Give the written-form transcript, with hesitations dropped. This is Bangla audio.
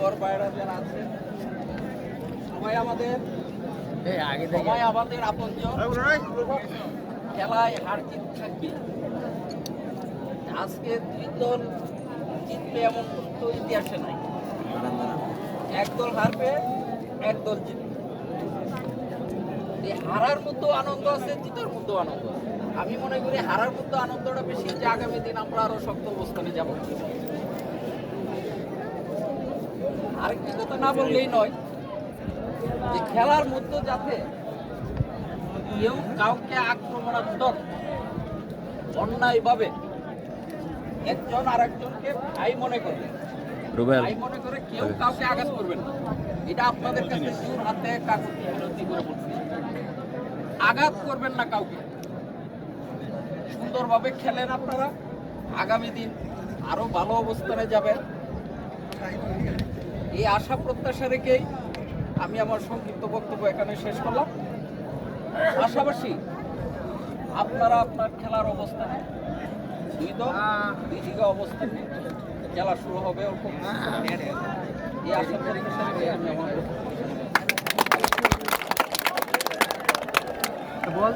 খেলোয়াড় বাইরা যারা আছে সবাই আমাদের আপনজন, খেলায় হার জিত থাকবে। আজকে দুই দল জিতবে এমন তো ইতিহাসে নাই, একদল হারবে একদল জিতবে। এই হারার মধ্যেও আনন্দ আছে, জিতার মধ্যেও আনন্দ আছে। আমি মনে করি হারার মধ্যে আনন্দটা বেশি, যে আগামী দিন আমরা আরো শক্ত অবস্থানে যাব। আরেকটি কথা না বললেই নয়, যে খেলার মধ্যে যাতে কেউ কাউকে আক্রমণাত্মক অন্যায়ভাবে একজন আর একজনকে ভাই মনে করবে, ভাই মনে করে কেউ কাউকে আঘাত করবেন না। এটা আপনাদের কাছে জোর হাতে কাকুতি বিনতি করে বলছি, আঘাত করবেন না কাউকে। সুন্দরভাবে খেলেন আপনারা, আগামী দিন আরো ভালো অবস্থানে যাবেন। এই আশা প্রত্যাশা রেখেই আমি আমার সংক্ষিপ্ত বক্তব্য এখানে শেষ করলাম। পাশাপাশি আপনারা আপনার খেলার অবস্থানে দুই দল দুই দিকে অবস্থানে খেলা শুরু হবে। এই আশা প্রত্যাশা রেখে আমি আমার বল